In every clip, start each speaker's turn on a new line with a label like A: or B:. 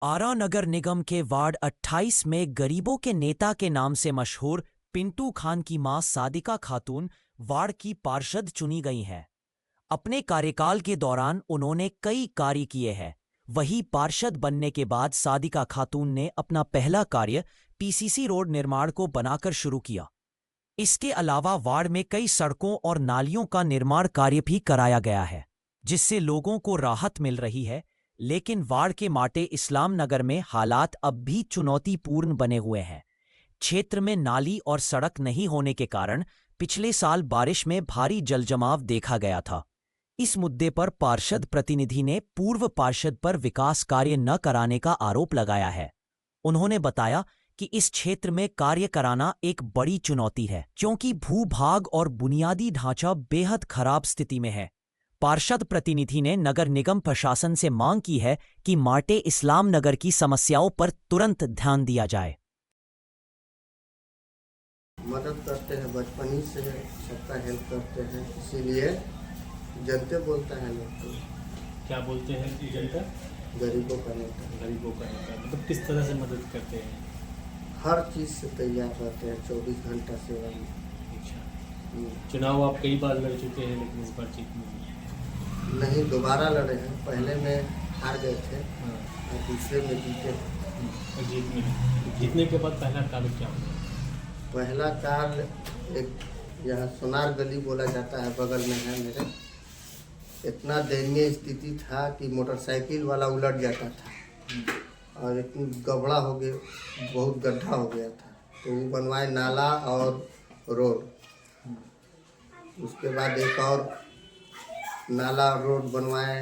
A: आरा नगर निगम के वार्ड 28 में गरीबों के नेता के नाम से मशहूर पिंटू खान की मां सादिका खातून वार्ड की पार्षद चुनी गई हैं। अपने कार्यकाल के दौरान उन्होंने कई कार्य किए हैं। वहीं पार्षद बनने के बाद सादिका खातून ने अपना पहला कार्य पीसीसी रोड निर्माण को बनाकर शुरू किया। इसके अलावा वार्ड में कई सड़कों और नालियों का निर्माण कार्य भी कराया गया है, जिससे लोगों को राहत मिल रही है। लेकिन वार्ड के माटे इस्लाम नगर में हालात अब भी चुनौतीपूर्ण बने हुए हैं। क्षेत्र में नाली और सड़क नहीं होने के कारण पिछले साल बारिश में भारी जलजमाव देखा गया था। इस मुद्दे पर पार्षद प्रतिनिधि ने पूर्व पार्षद पर विकास कार्य न कराने का आरोप लगाया है। उन्होंने बताया कि इस क्षेत्र में कार्य कराना एक बड़ी चुनौती है, क्योंकि भूभाग और बुनियादी ढांचा बेहद खराब स्थिति में है। पार्षद प्रतिनिधि ने नगर निगम प्रशासन से मांग की है कि माटे इस्लाम नगर की समस्याओं पर तुरंत ध्यान दिया जाए।
B: मदद करते हैं, बचपन ही से सबका हेल्प करते हैं, इसीलिए जनते बोलता है लोग तो।
C: क्या बोलते हैं कि जनता
B: गरीबों का नेता
C: गरीबों का नेता, मतलब किस तरह से मदद करते हैं?
B: हर चीज़ से तैयार रहते हैं, 24 घंटा सेवा में।
C: अच्छा, चुनाव आप कई बार लड़ चुके हैं लेकिन इस बार जीत
B: नहीं, दोबारा लड़े हैं। पहले में हार गए थे
C: हाँ,
B: और दूसरे में जीते।
C: और जीत मिली। जीतने के बाद पहला कार्य क्या हुआ?
B: पहला कार्य एक यहाँ सोनार गली बोला जाता है, बगल में है मेरे। इतना दयनीय स्थिति था कि मोटरसाइकिल वाला उलट जाता था और इतनी गबड़ा हो गया, बहुत गड्ढा हो गया था, तो वो बनवाए नाला और रोड। उसके बाद एक और नाला और रोड बनवाए,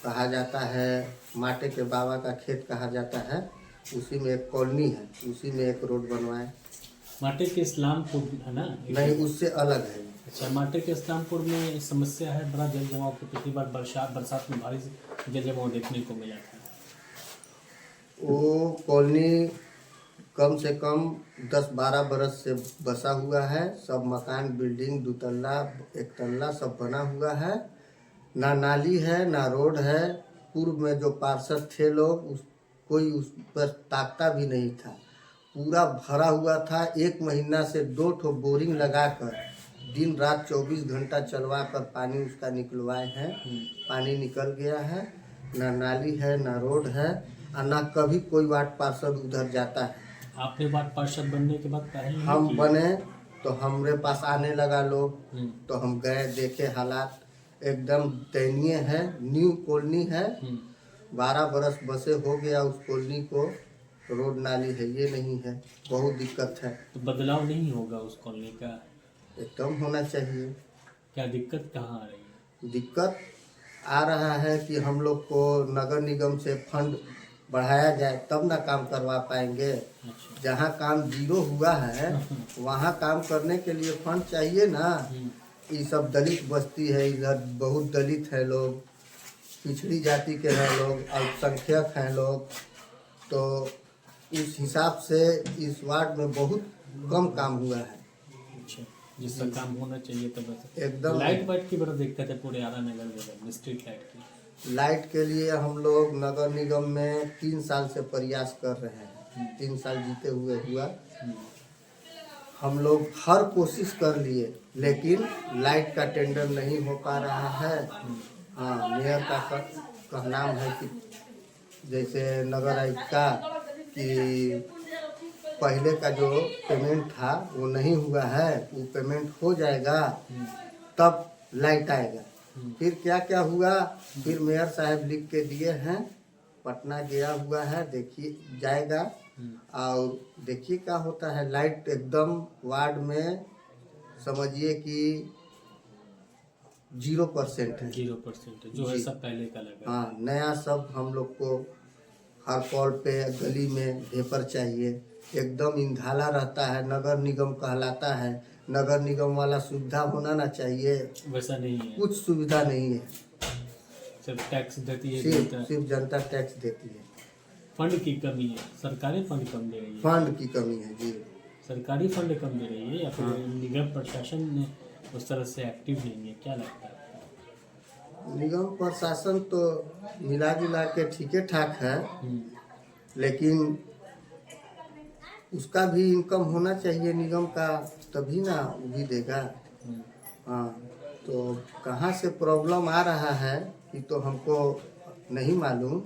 B: कहा जाता है माटे के बाबा का खेत कहा जाता है, उसी में एक कॉलोनी है, उसी में एक रोड बनवाए।
C: माटे के इस्लामपुर है ना?
B: नहीं, उससे अलग है।
C: अच्छा, माटे के इस्लामपुर में समस्या है बड़ा जल जमाव की। पिछली बार बरसात में भारी जल जमाव देखने को मिला था।
B: वो कॉलोनी कम से कम 10-12 बरस से बसा हुआ है। सब मकान, बिल्डिंग, 2 तल्ला 1 तल्ला सब बना हुआ है। ना नाली है ना रोड है। पूर्व में जो पार्षद थे लोग, कोई उस पर ताकता भी नहीं था। पूरा भरा हुआ था। 1 महीना से 2 ठो बोरिंग लगाकर दिन रात 24 घंटा चलवा कर पानी उसका निकलवाए हैं। पानी निकल गया है। ना नाली है ना रोड है और ना कभी कोई वार्ड पार्षद उधर जाता है।
C: आपने वार्ड पार्षद बनने के बाद पहल नहीं
B: हम
C: की?
B: बने तो हमरे पास आने लगा लोग, तो हम गए, देखे हालात एकदम दयनीय है। न्यू कॉलोनी है, 12 बरस बसे हो गया उस कॉलोनी को। रोड नाली है ये नहीं है, बहुत दिक्कत है।
C: तो बदलाव नहीं होगा उस कॉलोनी का?
B: एकदम होना चाहिए।
C: क्या दिक्कत कहाँ आ रही है?
B: दिक्कत आ रहा है कि हम लोग को नगर निगम से फंड बढ़ाया जाए, तब ना काम करवा पाएंगे।
C: अच्छा।
B: जहाँ काम जीरो हुआ है वहाँ काम करने के लिए फंड चाहिए ना। ये सब दलित बस्ती है, इधर बहुत दलित है लोग, पिछड़ी जाति के हैं लोग, अल्पसंख्यक हैं लोग, तो उस हिसाब से इस वार्ड में बहुत कम काम हुआ है।
C: अच्छा, जिसका काम होना चाहिए तो बस
B: एकदम।
C: लाइट वाइट की बड़ा दिक्कत है पूरे आरा नगर में, स्ट्रीट लाइट की।
B: लाइट के लिए हम लोग नगर निगम में 3 साल से प्रयास कर रहे हैं। 3 साल जीते हुए हुआ। हम लोग हर कोशिश कर लिए, लेकिन लाइट का टेंडर नहीं हो पा रहा है। हाँ, मेयर का नाम है कि जैसे नगर आयुक्त का कि पहले का जो पेमेंट था वो नहीं हुआ है, वो पेमेंट हो जाएगा तब लाइट आएगा। फिर क्या क्या हुआ, फिर मेयर साहब लिख के दिए हैं, पटना गया हुआ है, देखिए जाएगा और देखिए क्या होता है। लाइट एकदम वार्ड में समझिए कि 0% है।
C: 0% जो है सब पहले का लगा।
B: हाँ, नया सब हम लोग को हर कॉल पे गली में भेपर चाहिए। एकदम इंधाला रहता है, नगर निगम कहलाता है, नगर निगम वाला सुविधा होना ना चाहिए,
C: वैसा नहीं है।
B: कुछ सुविधा नहीं है।
C: सिर्फ टैक्स देती है
B: सिर्फ जनता टैक्स देती है।
C: फंड की कमी है, सरकारी फंड कम दे रही है।
B: फंड की कमी है जी।
C: सरकारी फंड कम दे रही है या फिर निगम प्रशासन ने उस तरह से एक्टिव नहीं है, क्या लगता है?
B: निगम प्रशासन तो मिला जुला के ठीक ठाक है, लेकिन उसका भी इनकम होना चाहिए निगम का, तभी ना वो भी देगा। हाँ, तो कहाँ से प्रॉब्लम आ रहा है ये तो हमको नहीं मालूम,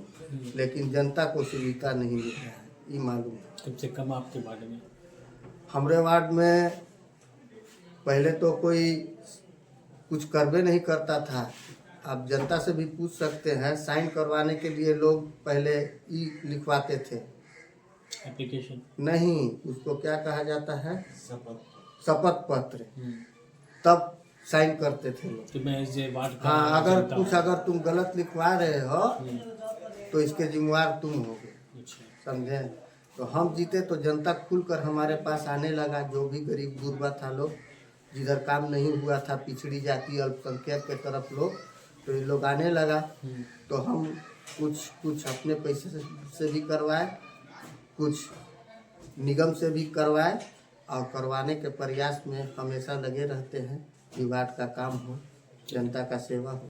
B: लेकिन जनता को सुविधा नहीं मिल रहा है ये मालूम है।
C: सबसे कम आपके वार्ड में?
B: हमारे वार्ड में पहले तो कोई कुछ करबे नहीं करता था। आप जनता से भी पूछ सकते हैं, साइन करवाने के लिए लोग पहले ई लिखवाते थे,
C: एप्लीकेशन
B: नहीं उसको क्या कहा जाता है, शपथ पत्र,
C: हम्म।
B: तब साइन करते थे लोग।
C: तो मैं इस वार्ड का
B: हाँ, अगर
C: जनता
B: कुछ
C: हूँ।
B: अगर तुम गलत लिखवा रहे हो तो इसके जिम्मेवार तुम होगे,
C: अच्छा,
B: समझे। तो हम जीते तो जनता खुलकर हमारे पास आने लगा, जो भी गरीब गुरबा था लोग, जिधर काम नहीं हुआ था, पिछड़ी जाति अल्पसंख्यक के तरफ लोग, तो ये लोग आने लगा। तो हम कुछ अपने पैसे से भी करवाए, कुछ निगम से भी करवाए, और करवाने के प्रयास में हमेशा लगे रहते हैं कि वार्ड का काम हो, जनता का सेवा हो।